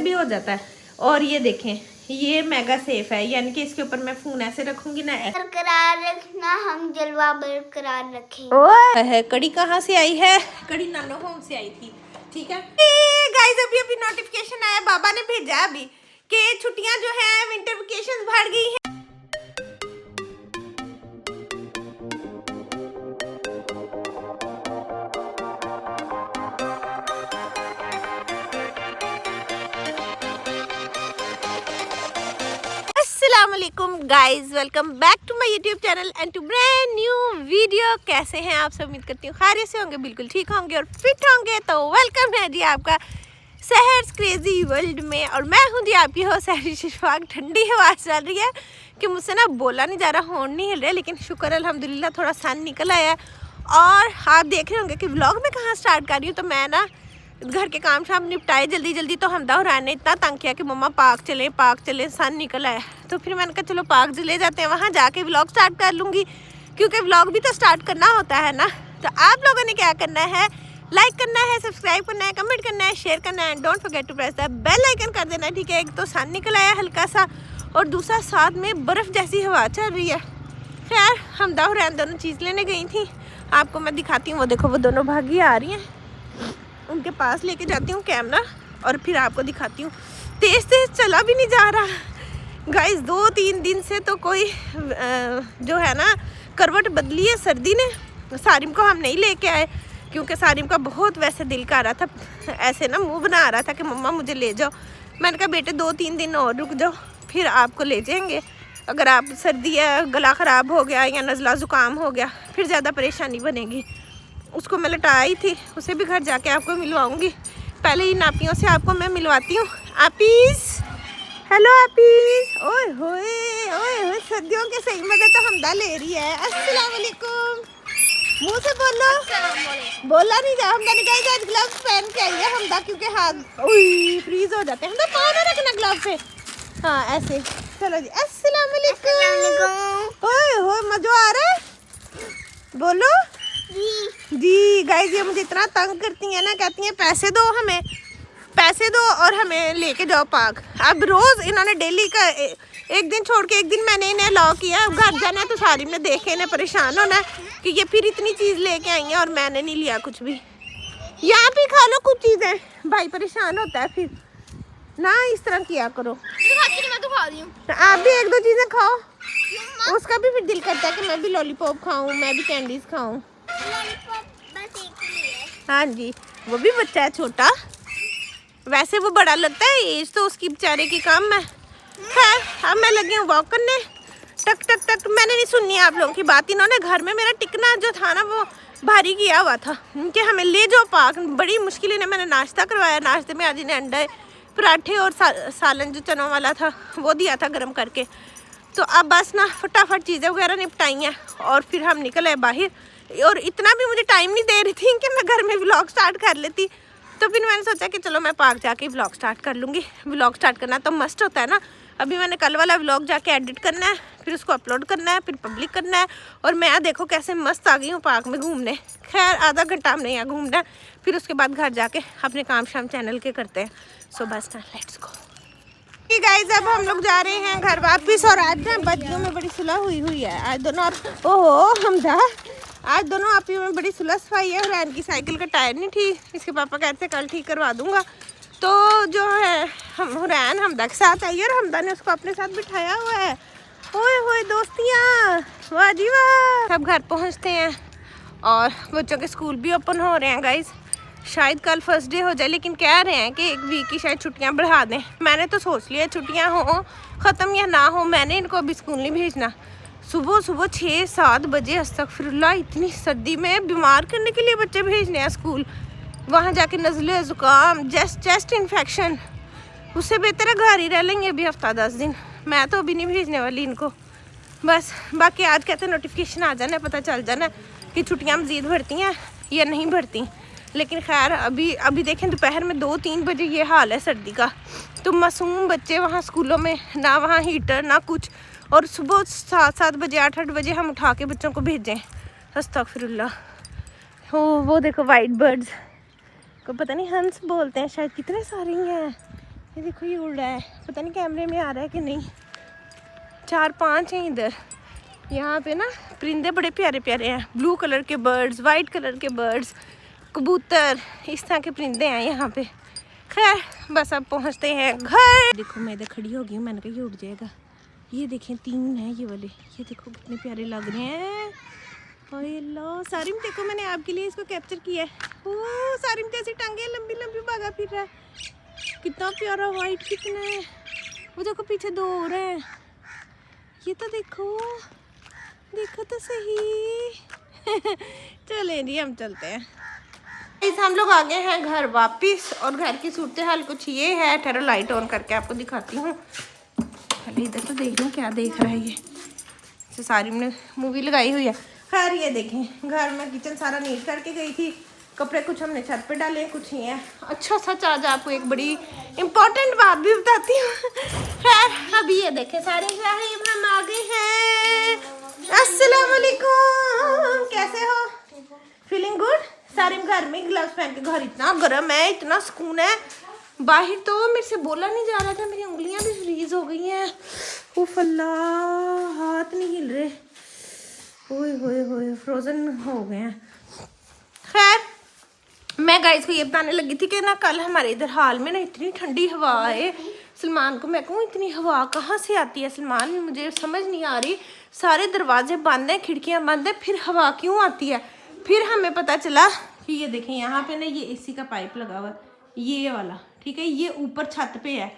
भी हो जाता है। और ये देखें, ये मेगा सेफ है, यानी कि इसके ऊपर मैं फोन ऐसे रखूंगी ना, बरकरार रखना, हम जलवा बरकरार रखें। ओह है कड़ी कहाँ से आई है? कड़ी नानो होम से आई थी। ठीक है गाइस, अभी नोटिफिकेशन आया, बाबा ने भेजा अभी कि छुट्टियां जो है विंटर वेकेशन बढ़ गई है। अस्सलामुअलैकुम guys, welcome back to my YouTube channel and to brand new video. कैसे हैं आप सब? उम्मीद करती हूँ खैरियत से होंगे, बिल्कुल ठीक होंगे और फिट होंगे। तो वेलकम है जी आपका सहर्स क्रेजी वर्ल्ड में। और मैं हूँ जी आपकी हो सहरी शिशवाक। ठंडी हवा चल रही है कि मुझसे ना बोला नहीं जा रहा, होंठ नहीं हिल रहा, लेकिन शुक्र अल्हम्दुलिल्लाह थोड़ा सन निकल आया है। और आप देख रहे होंगे कि व्लॉग में कहाँ स्टार्ट कर रही हूँ। तो मैं ना घर के काम शाम निपटाए जल्दी जल्दी, तो हमदा और रान ने इतना तंग किया कि मम्मा पार्क चले, सन निकल आया। तो फिर मैंने कहा चलो पार्क ले जाते हैं, वहाँ जाके व्लॉग स्टार्ट कर लूँगी, क्योंकि व्लॉग भी तो स्टार्ट करना होता है ना। तो आप लोगों ने क्या करना है, लाइक करना है, सब्सक्राइब करना है, कमेंट करना है, शेयर करना है, don't forget to press the bell icon कर देना है। ठीक है, एक तो सन निकल आया हल्का सा, और दूसरा साथ में बर्फ़ जैसी हवा चल रही है। खैर हमदा और रान दोनों चीज़ लेने गई थी, आपको मैं दिखाती हूँ। वो देखो, वो दोनों भागी आ रही हैं, उनके पास लेके जाती हूँ कैमरा और फिर आपको दिखाती हूँ। तेज़ तेज़ चला भी नहीं जा रहा गाइस, 2-3 दिन से तो कोई जो है ना करवट बदली है सर्दी ने। सारिम को हम नहीं लेके आए, क्योंकि सारिम का बहुत वैसे दिल कर रहा था, ऐसे ना मुंह बना रहा था कि मम्मा मुझे ले जाओ। मैंने कहा बेटे 2-3 दिन और रुक जाओ, फिर आपको ले जाएंगे। अगर आप सर्दी है, गला ख़राब हो गया या नज़ला ज़ुकाम हो गया, फिर ज़्यादा परेशानी बनेगी। उसको मैं लटाई थी, उसे भी घर जाके आपको मिलवाऊंगी। पहले ही नापियों से आपको मैं मिलवाती हूँ। आपीस, हेलो आपीस। ओए होए, सर्दियों के सही मजे तो हमदा ले रही है। अस्सलाम वालेकुम, मुँह से बोलो। बोला नहीं जा, हमदा ने कहा आज ग्लव्स पहन के आई है हमदा, क्योंकि हाथ फ्रीज हो जाते हैं। हमदा पाँव ना रखना ग्लव पे, हाँ ऐसे। चलो जी, अस्सलाम वालेकुम। ओए होए, मज़ा आ रहा है, बोलो जी। गाइस ये मुझे इतना तंग करती हैं ना, कहती हैं पैसे दो हमें, पैसे दो और हमें लेके जाओ पार्क। अब रोज़ इन्होंने डेली का एक दिन छोड़ के एक दिन मैंने इन्हें अलाउ किया। अब घर जाना है तो सारी ने देखे, इन्हें परेशान होना है कि ये फिर इतनी चीज़ लेके आई हैं और मैंने नहीं लिया कुछ भी। यहाँ भी खा लो कुछ चीज़ें, भाई परेशान होता है फिर ना, इस तरह किया करो। मैं तो खा रही हूँ, आप भी 1-2 चीज़ें खाओ, उसका भी फिर दिल करता है कि मैं भी लॉलीपॉप खाऊँ, मैं भी कैंडीज खाऊँ। हाँ जी, वो भी बच्चा है छोटा, वैसे वो बड़ा लगता है, एज तो उसकी बेचारे की कम है। खैर अब मैं लगी हूँ वॉक करने, टक टक टक। मैंने नहीं सुनी आप लोगों की बात, इन्होंने घर में मेरा टिकना जो था ना वो भारी किया हुआ था कि हमें ले जाओ पार्क। बड़ी मुश्किल ने मैंने नाश्ता करवाया, नाश्ते में आज इन्हें अंडे पराठे और सालन जो चनों वाला था वो दिया था गर्म करके। तो अब बस ना फटाफट चीज़ें वगैरह निपटाई हैं और फिर हम निकले बाहर। और इतना भी मुझे टाइम नहीं दे रही थी कि मैं घर में व्लॉग स्टार्ट कर लेती, तो फिर मैंने सोचा कि चलो मैं पार्क जाके व्लॉग स्टार्ट कर लूँगी। व्लॉग स्टार्ट करना तो मस्ट होता है ना। अभी मैंने कल वाला व्लॉग जाके एडिट करना है, फिर उसको अपलोड करना है, फिर पब्लिक करना है। और मैं देखो कैसे मस्त आ गई हूँ पार्क में घूमने। खैर आधा घंटा हमने यहाँ घूमना है, फिर उसके बाद घर जाके अपने काम शाम चैनल के करते हैं। सो बस ना, लेट्स गो गाइस। अब हम लोग जा रहे हैं घर वापस। और आज ना बच्चों में बड़ी सुलह हुई है आज दोनों। ओहो हमदा, आज दोनों आपियों में बड़ी सुलह सफाई है। रैन की साइकिल का टायर नहीं ठीक, इसके पापा कहते कल ठीक करवा दूंगा। तो जो है हम रैन हमदा के साथ आई है और हमदा ने उसको अपने साथ बिठाया हुआ है। ओए होए दोस्तियाँ, वाह जी वाह। सब घर पहुँचते हैं और बच्चों के स्कूल भी ओपन हो रहे हैं गाइस। शायद कल फर्स्ट डे हो जाए, लेकिन कह रहे हैं कि 1 वीक की शायद छुट्टियां बढ़ा दें। मैंने तो सोच लिया छुट्टियां हो ख़त्म या ना हो, मैंने इनको अभी स्कूल नहीं भेजना। सुबह 6-7 बजे, अस्तगफिरुल्लाह, इतनी सर्दी में बीमार करने के लिए बच्चे भेजने हैं स्कूल। वहाँ जाके नज़ले ज़ुकाम, चेस्ट इन्फेक्शन, उससे बेहतर है घर ही रह लेंगे अभी हफ्ता 10 दिन। मैं तो अभी नहीं भेजने वाली इनको बस। बाकी आज कहते हैं नोटिफिकेशन आ जाना है, पता चल जाना है कि छुट्टियाँ मज़ीद बढ़ती हैं या नहीं बढ़ती। लेकिन खैर अभी देखें दोपहर में 2-3 बजे ये हाल है सर्दी का। तो मासूम बच्चे वहाँ स्कूलों में, ना वहाँ हीटर ना कुछ, और सुबह 7-7 बजे 8-8 बजे हम उठा के बच्चों को भेजें। अस्तगफिरुल्लाह। हो वो देखो वाइट बर्ड्स को पता नहीं हंस बोलते हैं शायद, कितने सारे हैं। ये देखो ये उड़ रहा है, पता नहीं कैमरे में आ रहा है कि नहीं। 4-5 हैं इधर। यहाँ पे ना परिंदे बड़े प्यारे प्यारे हैं, ब्लू कलर के बर्ड्स, वाइट कलर के बर्ड्स, कबूतर, इस तरह के परिंदे हैं यहाँ पे। खैर बस अब पहुँचते हैं घर। देखो मैं इधर खड़ी हो गई हूँ, मैंने कहा ये उड़ जाएगा। ये देखें 3 हैं ये वाले, ये देखो कितने प्यारे लग रहे हैं। ओए लो सारिम देखो मैंने आपके लिए इसको कैप्चर किया है। ओ सारिम जैसी टांगे लंबी लंबी भागा फिर रहा है, कितना प्यारा वाइट कितना है। वो देखो पीछे 2 और हैं, ये तो देखो देखो तो सही। चले जी हम चलते हैं। इस हम लोग आ गए हैं घर वापिस, और घर की सूरत हाल कुछ ये है। ठहरो लाइट ऑन करके आपको दिखाती हूँ। पहले इधर तो देख लूँ क्या देख रहा है ये। सारी ने मूवी लगाई हुई है। खैर ये देखें घर में किचन सारा नीट करके गई थी, कपड़े कुछ हमने छत पे डाले, कुछ ही हैं। अच्छा सच आज आपको एक बड़ी इम्पोर्टेंट बात भी बताती हूँ। खैर अभी ये देखें सारे साहिब हम आ गए हैं। अस्सलाम वालेकुम, कैसे हो? Feeling good? सारे घर में ग्लव्स पहन के, घर इतना गर्म है, इतना सुकून है। बाहर तो मेरे से बोला नहीं जा रहा था, मेरी उंगलियां भी फ्रीज हो गई हैं। उफ अल्लाह, हाथ नहीं हिल रहे, ओए होए होए फ्रोजन हो गए हैं। खैर मैं गाइस को ये बताने लगी थी कि ना कल हमारे इधर हाल में ना इतनी ठंडी हवा है। सलमान को मैं कहूँ इतनी हवा कहाँ से आती है सलमान, मुझे समझ नहीं आ रही। सारे दरवाजे बंद हैं, खिड़कियाँ बंद हैं, फिर हवा क्यों आती है? फिर हमें पता चला कि ये देखें यहाँ पे ना ये एसी का पाइप लगा हुआ है, ये वाला, ठीक है, ये ऊपर छत पे है।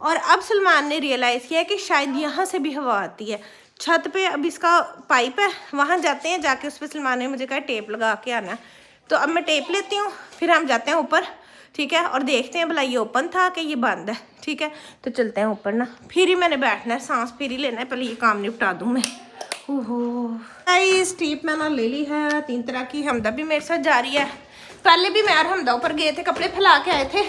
और अब सलमान ने रियलाइज़ किया कि शायद यहाँ से भी हवा आती है छत पे। अब इसका पाइप है, वहाँ जाते हैं, जाके उस पर सलमान ने मुझे कहा टेप लगा के आना। तो अब मैं टेप लेती हूँ, फिर हम जाते हैं ऊपर, ठीक है, और देखते हैं भला ये ओपन था कि ये बंद है, ठीक है। तो चलते हैं ऊपर ना, फिर ही मैंने बैठना है, सांस फिर ही लेना है, पहले ये काम निपटा दूँ मैं। ओहो गाइस टीप मैंने ले ली है 3 तरह की। हमदा भी मेरे साथ जा रही है। पहले भी मैं और हमदा ऊपर गए थे, कपड़े फैला के आए थे,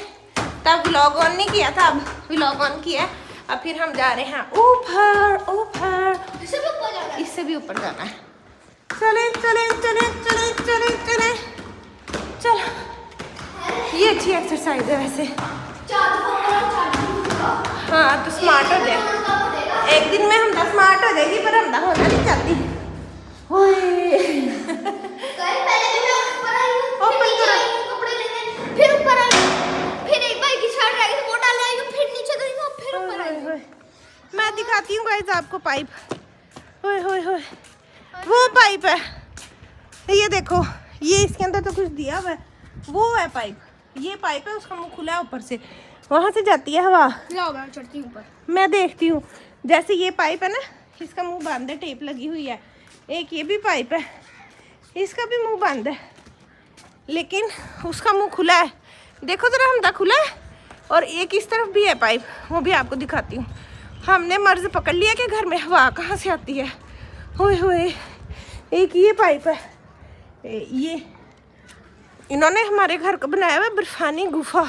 तब व्लॉग ऑन नहीं किया था, अब व्लॉग ऑन किया है। अब फिर हम जा रहे हैं ऊपर ऊपर, इससे भी ऊपर जाना है। चले चले चले चले चले चले चलो, ये अच्छी एक्सरसाइज है वैसे। हाँ तो स्मार्ट हो जाए, एक दिन में हमदा स्मार्ट हो जाएगी, पर हमदा होना नहीं चाहती। फिर ऊपर आई, फिर एक बार की शर्ट रह गई वो डाल आई, फिर नीचे गई ना, फिर ऊपर आई। मैं दिखाती हूँ गाइस आपको पाइप। ओए होए होए, वो पाइप है, ये देखो, ये इसके अंदर तो कुछ दिया हुआ है, वो है पाइप, ये पाइप है, उसका मुंह खुला है ऊपर से, वहाँ से जाती है हवा। लाओ मैं चढ़ती हूँ ऊपर, मैं देखती हूँ। जैसे ये पाइप है ना, इसका मुंह बंद है, टेप लगी हुई है। एक ये भी पाइप है, इसका भी मुंह बंद है, लेकिन उसका मुंह खुला है। देखो जरा, हमदा खुला है, और एक इस तरफ भी है पाइप, वो भी आपको दिखाती हूँ। हमने मर्ज पकड़ लिया कि घर में हवा कहाँ से आती है। होए होए, एक ये पाइप है, ये इन्होंने हमारे घर को बनाया हुआ है बर्फानी गुफा।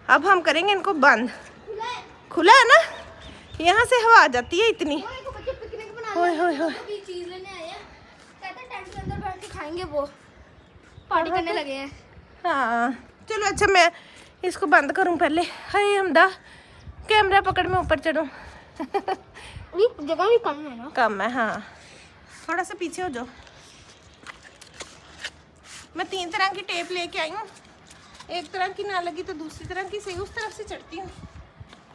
अब हम करेंगे इनको बंद। खुला है ना, यहाँ से हवा आ जाती है इतनी। होए होए होए, चीज लेने आए हैं, कहते हैं टेंट के अंदर बैठ के खाएंगे, वो पार्टी करने लगे हैं। हाँ चलो, अच्छा मैं इसको बंद करूँ पहले। हाय हमदा, कैमरा पकड़ मैं ऊपर चढ़ूँ। जगह भी कम है ना, कम है हाँ, थोड़ा सा पीछे हो जाओ। मैं 3 तरह की टेप लेके आई हूँ, एक तरह की ना लगी तो दूसरी तरह की सही उस तरफ से चढ़ती हूँ।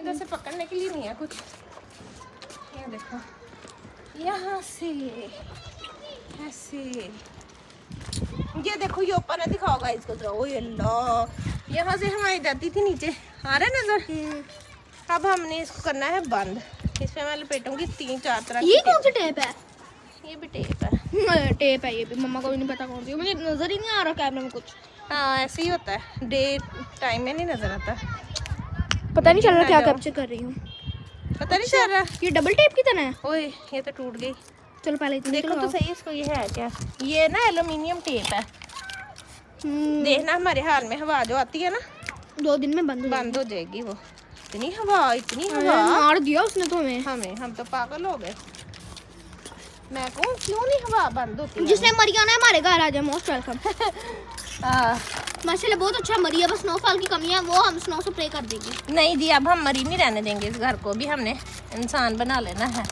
इधर से पकड़ने के लिए नहीं है कुछ। ये देखो, यहाँ से ऐसे, ये देखो ये ऊपर है, दिखाओगा इसको जरा। ओए अल्लाह, यहाँ से हमारी जाती थी नीचे, आ रहा है नजर। अब हमने इसको करना है बंद। इसमें मैं लपेटूंगी 3-4 तरह की। ये कौन सी टेप है? ये भी टेप है। टेप है ये भी, मम्मा को भी नहीं पता कौन सी, मुझे नजर ही नहीं आ रहा कैमरे में कुछ। हाँ ऐसे ही होता है, डे टाइम में नहीं नजर आता, पता नहीं चल रहा क्या कैप्चर कर रही हूँ, पता नहीं चल रहा। ये डबल टेप की तरह है। ओए ये तो टूट गई। चलो पहले इतनी देखो तो सही इसको, ये है क्या? ये ना एल्युमिनियम टेप है। देखना हमारे हाल में हवा जो आती है ना, 2 दिन में बंद हो जाएगी वो। इतनी हवा, इतनी हवा मार दिया उसने तो हमें। हम तो पागल हो गए। मैं कहूँ क्यों नहीं हवा बंद होती? जिसने मरियाना हमारे घर आ जाए, मोस्ट वेलकम। माशाल्लाह बहुत अच्छा मरी है, बस स्नोफॉल की कमी है, वो हम स्नो स्प्रे कर देंगे। नहीं जी, अब हम मरी नहीं रहने देंगे इस घर को, भी हमने इंसान बना लेना है।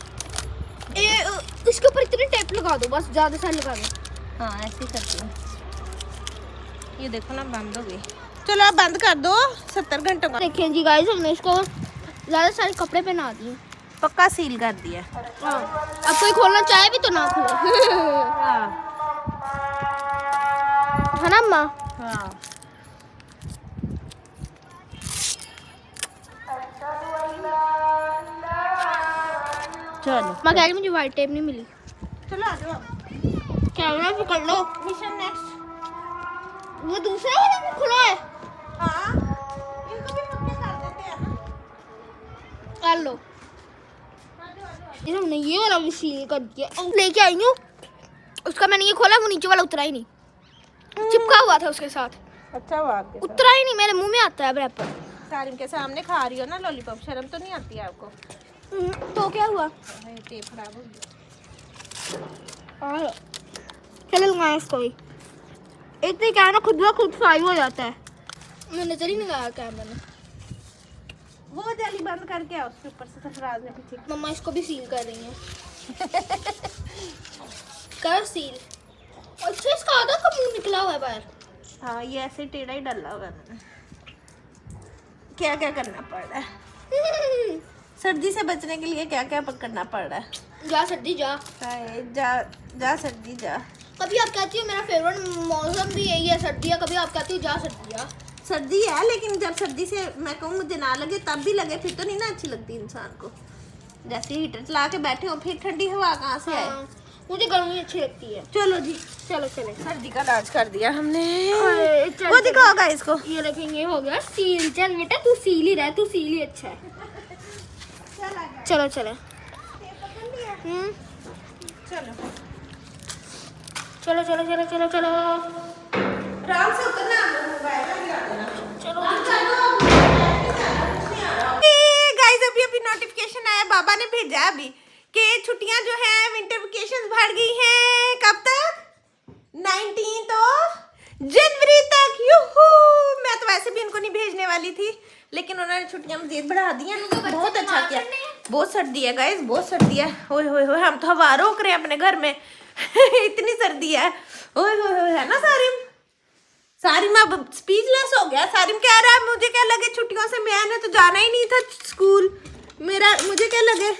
इसके ऊपर इतनी टेप लगा दो, बस ज़्यादा सारी लगा दो। हाँ ऐसे ही करती हूँ। ये देखो ना बंद हो गई। चलो अब बंद कर दो, 70 घंटों का। देखिए जी गाइस, हमने इसको ज़्यादा सारे कपड़े पहना दिए, पक्का सील कर दिया। अब कोई खोलना चाहे भी तो ना खोले। है ना अम्मा? हाँ। चलो मैं कह रही मुझे वाइट टेप नहीं मिली। चलो आ जाओ। कैमरा पकड़ लो। Mission next. वो दूसरा वाला भी खुला है। हाँ इनको भी पक्के कर देते हैं ना। कर लो। ये हमने ये वाला भी सील कर दिया, लेके आई हूँ उसका, मैंने ये खोला, वो नीचे वाला उतरा ही नहीं, चिपका हुआ था उसके साथ। अच्छा वो आपके साथ। उतरा ही नहीं, मेरे मुंह में आता है रैपर। सारिम के सामने खा रही हो ना लॉलीपॉप, शर्म तो नहीं आती है आपको? तो क्या हुआ? टेप खराब हो गई। चलो लगाए इसको भी। इतने क्या है ना, खुद ब खुद फ्राई हो जाता है। मैं नजर ही नहीं लगाया कैमरे में। वो जाली बंद करके आओ, उसके ऊपर से सरफराज ने पीछे। मम्मा इसको भी सील कर रही है। कर सील। अच्छा इसका आधा का मुंह निकला हुआ है बाहर। हाँ ये ऐसे टेढ़ा ही डला हुआ है मैंने। क्या क्या करना पड़ रहा है सर्दी से बचने के लिए, क्या क्या करना पड़ रहा है। जा सर्दी जा। जा जा सर्दी जा। कभी आप कहती हो मेरा फेवरेट मौसम भी यही है सर्दी, कभी आप कहती हो जा सर्दी जा। सर्दी है, लेकिन जब सर्दी से मैं कहूँ मुझे ना लगे तब भी लगे, फिर तो नहीं ना अच्छी लगती इंसान को। जैसे हीटर चला के बैठे हो, फिर ठंडी हवा कहाँ से आए। मुझे गर्मी अच्छी लगती है। चलो जी चलो चले। सर्दी का इलाज कर दिया हमने। चल, वो दिखाओगा इसको। ये देखेंगे हो गया सील। चल बेटा तू सील ही रह, तू सील ही अच्छा है। चलो चले। चलो चलो चलो चलो चलो चलो आराम से उतरना, मोबाइल ना गिरा देना। चलो गाइस अभी नोटिफिकेशन आया, बाबा ने भेजा अभी कि छुट्टियां जो है विंटर वेकेशंस बढ़ गई हैं। कब तक? 19 जनवरी तक। यूहू, मैं तो वैसे भी इनको नहीं भेजने वाली थी, लेकिन उन्होंने छुट्टियां मजीद बढ़ा दी हैं। बहुत अच्छा किया। बहुत सर्दी है गाइस, बहुत सर्दी है। ओए होए होए, हम तो हवा रोक रहे हैं अपने घर में। इतनी सर्दी है। ओए होए होए, है ना सारिम? सारिम अब स्पीचलेस हो गया। सारिम कह रहा है मुझे क्या लगे छुट्टियों से मैंने तो जाना ही नहीं था स्कूल, मुझे क्या लगे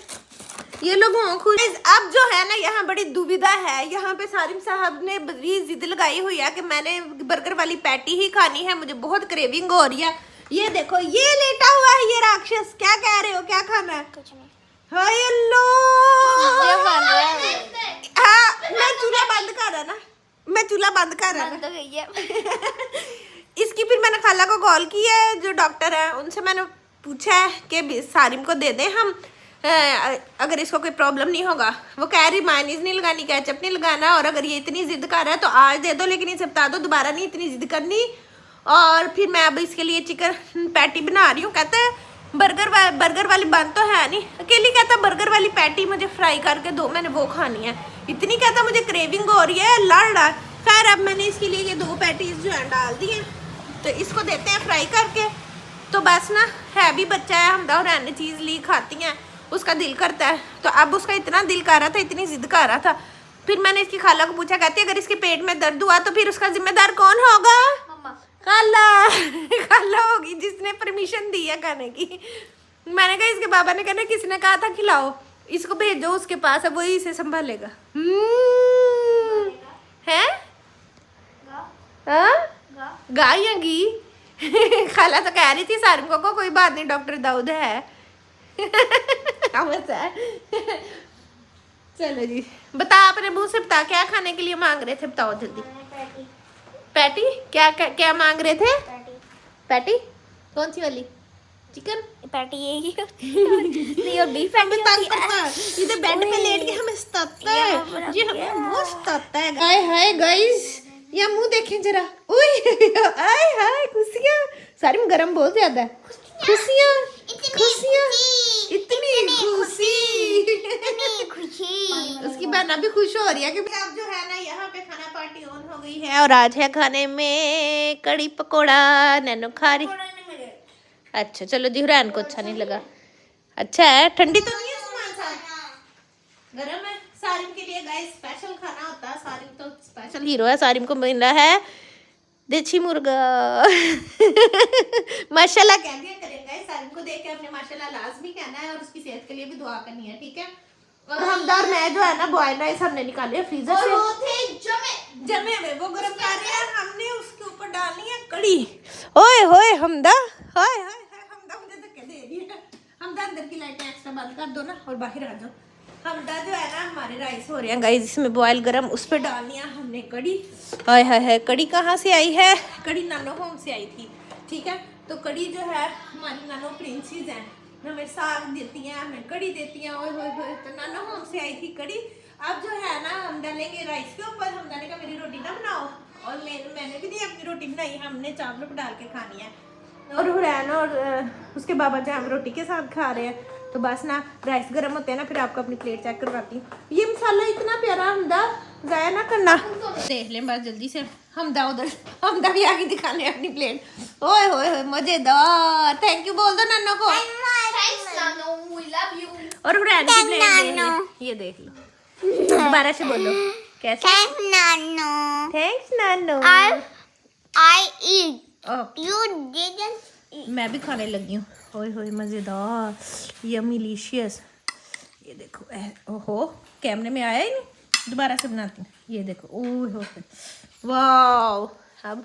ये लोग हों खुश। अब जो है ना यहाँ बड़ी दुविधा है। यहाँ पे सारिम साहब ने बड़ी जिद लगाई हुई है कि मैंने बर्गर वाली पैटी ही खानी है, मुझे बहुत क्रेविंग हो रही है। ये देखो ये लेटा हुआ है ये राक्षस। क्या कह रहे हो, क्या खाना है? कुछ नहीं। हाय हाँ मैं चूल्हा बंद कर रहा ना, मैं चूल्हा बंद कर रहा तो गई है। इसकी फिर मैंने खाला को कॉल की है, जो डॉक्टर है उनसे मैंने पूछा है कि सारिम को दे दें हम, अगर इसको कोई प्रॉब्लम नहीं होगा। वो कह रही मायनीज नहीं लगानी, केचप नहीं लगाना, और अगर ये इतनी जिद कर रहा है तो आज दे दो, लेकिन इसे बता दो दोबारा नहीं इतनी जिद करनी। और फिर मैं अब इसके लिए चिकन पैटी बना रही हूँ। कहता है बर्गर वाली बंद तो है नहीं, अकेली कहता बर्गर वाली पैटी मुझे फ्राई करके दो, मैंने वो खानी है। इतनी कहता मुझे क्रेविंग हो रही है, लड़ रहा। खैर अब मैंने इसके लिए ये 2 पैटीज जो है डाल दी हैं, तो इसको देते हैं फ्राई करके। तो बस ना, है भी बच्चा है, हम और अन्य चीज़ ली खाती हैं, उसका दिल करता है। तो अब उसका इतना दिल कर रहा था, इतनी जिद कर रहा था। फिर मैंने इसकी खाला को पूछा, कहती अगर इसके पेट में दर्द हुआ तो फिर उसका जिम्मेदार कौन होगा? खाला। खाला होगी जिसने परमिशन दी है खाने की। मैंने कहा इसके बाबा ने कहना किसने कहा था खिलाओ, इसको भेजो उसके पास, अब वही इसे संभालेगा। है गाय या घी? खाला तो कह रही थी सारिम को कोई बात नहीं, डॉक्टर दाऊद है। चलो जी, बता अपने मुंह से बता क्या खाने के लिए मांग रहे थे, बताओ जल्दी। पैटी? क्या क्या, क्या मांग रहे थे? पैटी कौन सी वाली? चिकन पैटी यही नहीं, और बीफ पैटी इधर बेड पे लेट के हमें सताता है जी, हमें बहुत सताता है। हाय हाय गाइस, ये मुंह देखें जरा। ओए हाय हाय, खुशियाँ। सारी में गरम बहुत ज्यादा है। खुशियाँ खुशियाँ, इतनी खुशी। उसकी बहना भी खुश हो रही है कि अब जो है ना यहाँ पे खाना पार्टी ऑन हो गई है और आज है खाने में कड़ी पकोड़ा। नैनो खा रही। अच्छा चलो जी, हुरैन को अच्छा नहीं लगा। अच्छा है, ठंडी तो नहीं है सामान साथ गरम है। सारिम के लिए गाइस स्पेशल खाना होता है। सारिम तो स्पेशल हीरो है। सारिम को मिल रहा है देसी मुर्गा। माशाल्लाह कह दिया करें गाइस। सारिम को देख के अपने माशाल्लाह लाजमी कहना है और उसकी सेहत के लिए भी दुआ करनी है, ठीक है। और हमदार मैं जो है ना बॉयल राइस हमने निकाले फ्रीजर से, वो थे जमे हुए, वो गरम कर रहे हैं। हमने उसके ऊपर डालनी है कड़ी। ओए होए हमदा, हाय हाय हाय, हमदा मुझे धक्के दे रही है। हमदा अंदर की लाइटें एक्स्ट्रा बंद कर दो ना और बाहर आ जाओ। हमदा जो है ना हमारे राइस हो रहे हैं गाइस इसमें बॉयल गरम, उस पर डालनी है हमने कड़ी। हाय हाय हाय, कड़ी कहाँ से आई है? कड़ी नानो होम से आई थी, ठीक है। तो कड़ी जो है हमारी नानो प्रिंसेस हैं, हमें साग देती हैं, हमें कड़ी देती हैं। और तो नानो होम से आई थी कड़ी। अब जो है ना हम डालेंगे राइस के ऊपर। हम डालेगा मेरी रोटी ना बनाओ, और मैंने भी नहीं अपनी रोटी बनाई, हमने चावल पर डाल के खानी है। और हुरैन और उसके बाबा जो हम रोटी के साथ खा रहे हैं। तो बस ना राइस गर्म होते हैं ना, फिर आपको अपनी प्लेट चेक करवाती हूँ। ये मसाला इतना प्यारा, हमदा ज़ाया ना करना। देख लें बस जल्दी से। हमदा उधर, हमदा भी आगे दिखाने अपनी प्लेट। ओए होए होए मजेदार। थैंक यू बोल दो नानो को। और हुरैन की प्लेट देख ले, ये देख लो। दोबारा से बोलो कैसे? Thanks, Nano. थैंक्स नानो। I eat. Okay You didn't eat. मैं भी खाने लगी हूँ। ओए होए मज़ेदार, यमीलिशियस। ये देखो ओहो, कैमरे में आया ही नहीं। दोबारा से बनाती हूँ। ये देखो, ओह हो, वाओ। अब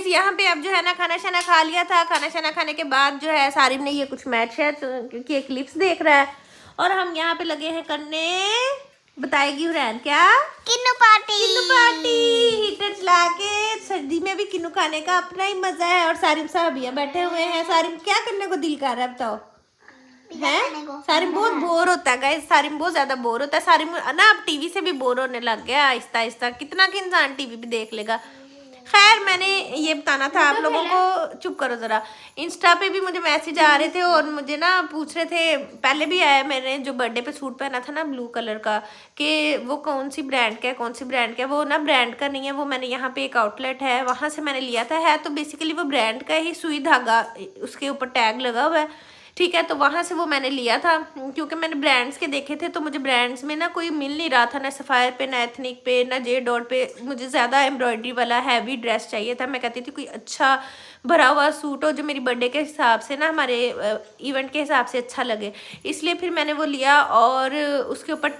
यहाँ पे अब जो है ना खाना शाना खा लिया था। खाना शाना खाने के बाद जो है सारिम ने ये कुछ मैच है क्योंकि एक क्लिप्स देख रहा है, और हम यहाँ पे लगे हैं करने, बताएगी हुरैन क्या? Kinnu party. किन्नू पार्टी। हीटर चला के सर्दी में भी किन्नू खाने का अपना ही मजा है। और सारिम साहब यहाँ बैठे हुए हैं। सारिम क्या करने को दिल कर रहा है बताओ? है सारिम बहुत बोर होता है गाइस। सारिम बहुत ज्यादा बोर होता है। सारिम ना अब टीवी से भी बोर होने लग गया आहिस्ता आहिस्ता। कितना कि इंसान टीवी भी देख लेगा। खैर मैंने ये बताना था आप लोगों को। चुप करो ज़रा। इंस्टा पे भी मुझे मैसेज आ रहे थे और मुझे ना पूछ रहे थे, पहले भी आया, मैंने जो बर्थडे पे सूट पहना था ना ब्लू कलर का, कि वो कौन सी ब्रांड का है, कौन सी ब्रांड का है। वो ना ब्रांड का नहीं है, वो मैंने यहाँ पे एक आउटलेट है वहाँ से मैंने लिया था। है तो बेसिकली वो ब्रांड का ही, सुई धागा उसके ऊपर टैग लगा हुआ है, ठीक है। तो वहाँ से वो मैंने लिया था क्योंकि मैंने ब्रांड्स के देखे थे, तो मुझे ब्रांड्स में ना कोई मिल नहीं रहा था, ना सफ़ायर पे, ना एथनिक पे, ना जे डॉट पे। मुझे ज़्यादा एम्ब्रॉयडरी वाला हैवी ड्रेस चाहिए था। मैं कहती थी कोई अच्छा भरा हुआ सूट हो जो मेरी बर्थडे के हिसाब से ना, हमारे इवेंट के हिसाब से अच्छा लगे। इसलिए फिर मैंने वो लिया और उसके ऊपर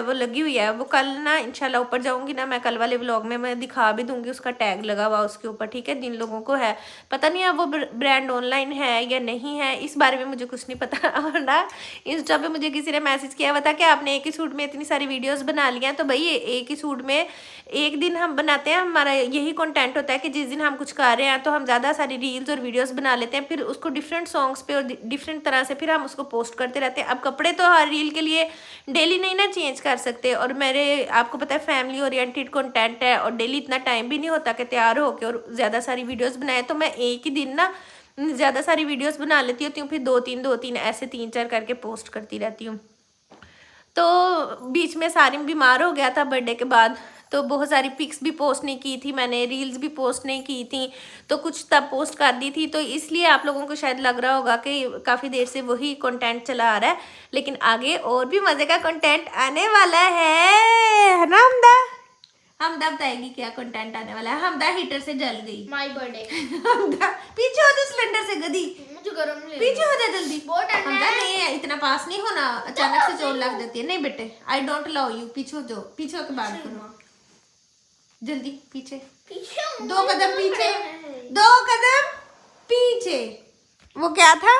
वो लगी हुई है। वो कल ना इंशाल्लाह ऊपर जाऊँगी ना, मैं कल वाले व्लॉग में मैं दिखा भी दूँगी उसका टैग लगा हुआ उसके ऊपर, ठीक है। जिन लोगों को है पता नहीं है वो ब्रांड ऑनलाइन है या नहीं है, इस बारे में मुझे कुछ नहीं पता। और ना इंस्टा पे मुझे किसी ने मैसेज किया हुआ था कि आपने एक ही सूट में इतनी सारी वीडियोस बना ली हैं। तो भाई एक ही सूट में एक दिन हम बनाते हैं, हमारा यही कंटेंट होता है कि जिस दिन हम कुछ कर रहे हैं तो हम ज़्यादा सारी रील्स और वीडियोस बना लेते हैं, फिर उसको डिफरेंट सॉन्ग्स पे और डिफरेंट तरह से फिर हम उसको पोस्ट करते रहते हैं। अब कपड़े तो हर रील के लिए डेली नहीं ना चेंज कर सकते, और मेरे आपको पता है फैमिली ओरिएंटेड कंटेंट है और डेली इतना टाइम भी नहीं होता कि तैयार होकर और ज़्यादा सारी वीडियोज़ बनाए। तो मैं एक ही दिन ना ज़्यादा सारी वीडियोस बना लेती होती हूँ, फिर दो तीन ऐसे 3-4 करके पोस्ट करती रहती हूँ। तो बीच में सारिम बीमार हो गया था बर्थडे के बाद, तो बहुत सारी पिक्स भी पोस्ट नहीं की थी मैंने, रील्स भी पोस्ट नहीं की थी, तो कुछ तब पोस्ट कर दी थी। तो इसलिए आप लोगों को शायद लग रहा होगा कि काफ़ी देर से वही कंटेंट चला आ रहा है, लेकिन आगे और भी मज़े का कंटेंट आने वाला है ना हमदा? हमदा बताएगी क्या कंटेंट आने वाला है। हमदा हीटर से जल गई। My birthday. हमदा पीछे हो जा सिलेंडर से गधी, मुझे गरम ले। पीछे हो जा जल्दी। बहुत ठंडा हमदा है। नहीं है, इतना पास नहीं होना, अचानक से चोट लग जाती है। नहीं बेटे, आई डोंट अलाउ यू। पीछे हो जाओ, पीछे होकर बात करो जल्दी। पीछे पीछे 2 कदम पीछे, 2 कदम पीछे। वो क्या था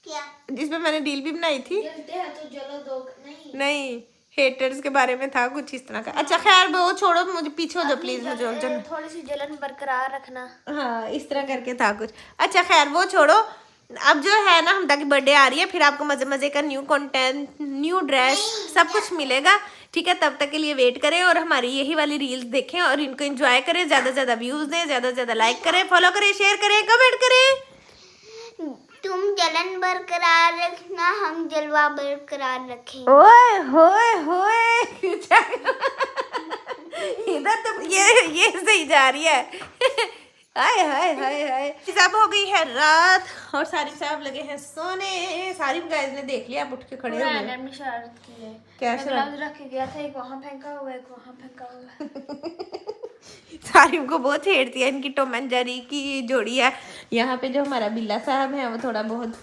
क्या? जिसमें मैंने डील भी बनाई थी? जलते हैं तो जलो दो। नहीं, हेटर्स के बारे में था कुछ इस तरह का। अच्छा खैर वो छोड़ो, मुझे पीछे हो जाओ प्लीज, मुझे थोड़ी सी जलन बरकरार रखना। हाँ इस तरह करके था कुछ। अच्छा खैर वो छोड़ो। अब जो है ना हमदा की बर्थडे आ रही है, फिर आपको मजे मजे का न्यू कंटेंट, न्यू ड्रेस, सब कुछ मिलेगा, ठीक है। तब तक के लिए वेट करें और हमारी यही वाली रील्स देखें और इनको एंजॉय करें, ज़्यादा से ज़्यादा व्यूज़ दें, ज़्यादा से ज़्यादा लाइक करें, फॉलो करें, शेयर करें, कमेंट करें। तुम जलन बरकरार रखना, हम जलवा बरकरार रखें। ओए होए होए इधर तो ये सही जा रही है। हाय हाय हाय हाय। सब हो गई है रात और सारिम साहब लगे हैं सोने। सारिम गाइस ने देख लिया, आप उठ के खड़े हो गए। मैंने शरारत की है। क्या मैं शरारत? ग्लव्स रख के गया था, एक वहाँ फेंका हुआ है, एक वहाँ फेंका हुआ है। सारिम को बहुत छेड़ती है, इनकी टॉम एंड जेरी की जोड़ी है। यहाँ पे जो हमारा बिल्ला साहब है वो थोड़ा बहुत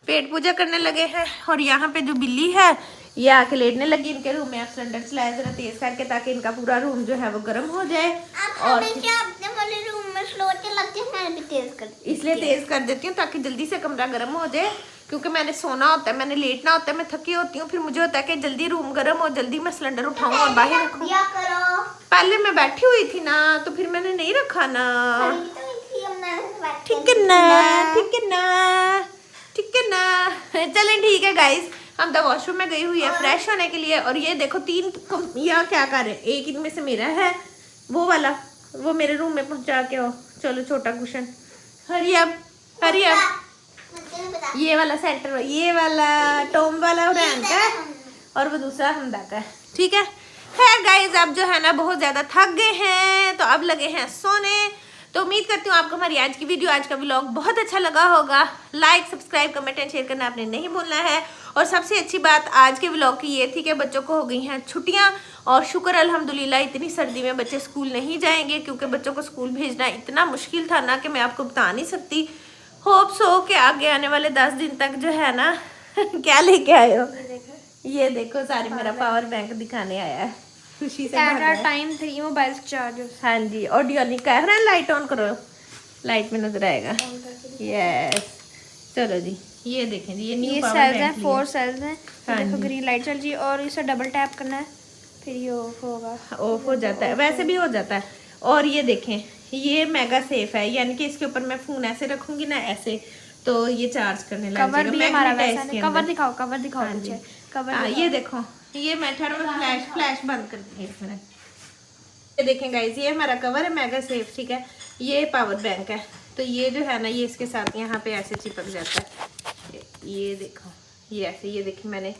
पेट पूजा करने लगे हैं और यहाँ पे जो बिल्ली है ये आके लेटने लगी इनके रूम में। आप सिलेंडर चलाए जरा तेज करके ताकि इनका पूरा रूम जो है वो गर्म हो जाए। आप और हमेशा अपने वाले रूम में स्लो चलाते हैं, मैं भी तेज कर देती हूँ। इसलिए तेज कर देती हूँ ताकि जल्दी से कमरा गर्म हो जाए, क्योंकि मैंने सोना होता है, मैंने लेटना होता है, मैं थकी होती हूँ, फिर मुझे होता है कि जल्दी रूम गर्म हो, जल्दी मैं सिलेंडर उठाऊं और बाहर रखूं। दिया करो। पहले मैं बैठी हुई थी ना तो फिर मैंने नहीं रखा ना। ठीक है ना, ठीक है ना, ठीक है ना। चलें ठीक है गाइस, हम तो वॉशरूम में गई हुई है फ्रेश होने के लिए। और ये देखो 3 या क्या कर रहे हैं, एक इनमें से मेरा है, वो वाला वो मेरे रूम में पहुंचा के हो। चलो छोटा कुशन, हरी अब हरी अब। ये वाला सेंटर, ये वाला टॉम वाला रैन का है और वो दूसरा हमदा का है। ठीक है खैर गाइस, अब जो है ना बहुत ज़्यादा थक गए हैं तो अब लगे हैं सोने। तो उम्मीद करती हूँ आपको हमारी आज की वीडियो, आज का व्लॉग बहुत अच्छा लगा होगा। Like subscribe comment and share करना आपने नहीं भूलना है। और सबसे अच्छी बात आज के व्लॉग की ये थी कि बच्चों को हो गई हैं छुट्टियाँ और शुक्र अल्हम्दुलिल्लाह इतनी सर्दी में बच्चे स्कूल नहीं जाएंगे, क्योंकि बच्चों को स्कूल भेजना इतना मुश्किल था ना कि मैं आपको बता नहीं सकती। होप सो के आगे आने वाले 10 दिन तक जो है ना क्या लेके आए हो? ये देखो सारी मेरा पावर बैंक दिखाने आया है, खुशी से भाग रहा है। Time 3 mobile charge. हाँ जी, और डियोनी का है, लाइट ऑन करो, लाइट में नजर आएगा। यस चलो जी, ये देखें जी, ये न्यू पावर सेल्स हैं, बैंक 4 सेल्स हैं। हाँ देखो जी। ग्रीन लाइट चल रही है और इसे डबल टैप करना है, फिर ये ऑफ होगा। ऑफ हो जाता है, वैसे भी हो जाता है। और ये देखें ये मेगा सेफ है, यानी कि इसके ऊपर मैं फोन ऐसे रखूंगी ना ऐसे तो ये चार्ज करने लग कवर भी हमारा मैग्नेट है वैसा इसके नहीं। कवर अंदर। दिखाओ, कवर दिखाओ हाँ जी। नीचे कवर। हाँ ये देखो, ये मैं फ्लैश बंद कर दी एक मिनट। ये देखें गाइस, ये हमारा कवर है मेगा सेफ। ठीक है, ये पावर बैंक है, तो ये जो है ना ये इसके साथ यहाँ पे ऐसे चिपक जाता है। ये देखो, ये ऐसे, ये देखिए मैंने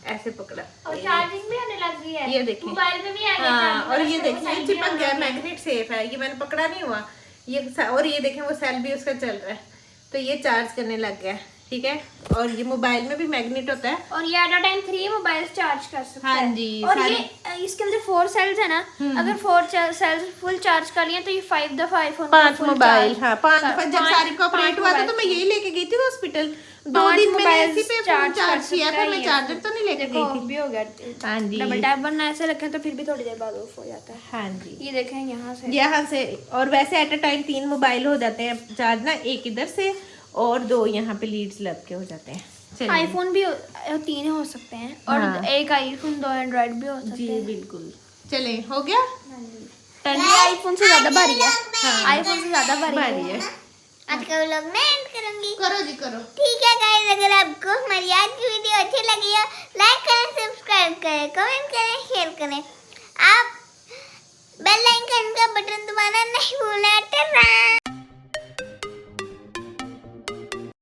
ऐसे पकड़ा और चार्जिंग भी आने लग गई है, ये देखिए मोबाइल में भी आ गया। हाँ, और ये देखिए ये चिपक गया, मैग्नेट सेफ है, ये मैंने पकड़ा नहीं हुआ ये। और ये देखें वो सेल भी उसका चल रहा है, तो ये चार्ज करने लग गया। ठीक है, और ये मोबाइल में भी मैग्नेट होता है और ये at a time 3 mobile charge कर सकते हैं। हाँ जी, और ये इसके अंदर 4 सेल्स है ना, अगर 4 सेल्स फुल चार्ज कर लिए तो ये 5 दफा आईफोन 5 मोबाइल। हाँ 5 दफा जब सारी को ऑपरेट हुआ था तो मैं यही लेके गई थी हॉस्पिटल। 2 दिन मैंने इसी पे फोन चार्ज किया था, मैं चार्जर तो नहीं लेके गई थी। भी हो गया। हाँ जी, डबल टैप वरना ऐसे रखें तो फिर भी थोड़ी देर बाद ऑफ हो जाता है। हाँ जी, ये देखें यहाँ से और वैसे एट अ टाइम 3 मोबाइल हो जाते हैं चार्ज ना, एक इधर से और 2 यहाँ पे लीड्स लग के हो जाते हैं। चलिए आईफोन भी 3 हो सकते हैं और हाँ। एक आईफोन 2 एंड्रॉइड भी हो सकते जी हैं। बिल्कुल। चले हो गया, आईफोन से ज्यादा भारी है। आईफोन से ज्यादा भारी है। आज का व्लॉग मैं एंड करूंगी। करो जी करो। ठीक है गाइस, अगर आपको हमारी आज की वीडियो अच्छी लगी हो लाइक करें, सब्सक्राइब करें, कमेंट करें, शेयर करें। आप बेल आइकन का बटन दबाना नहीं भूलना। टाटा।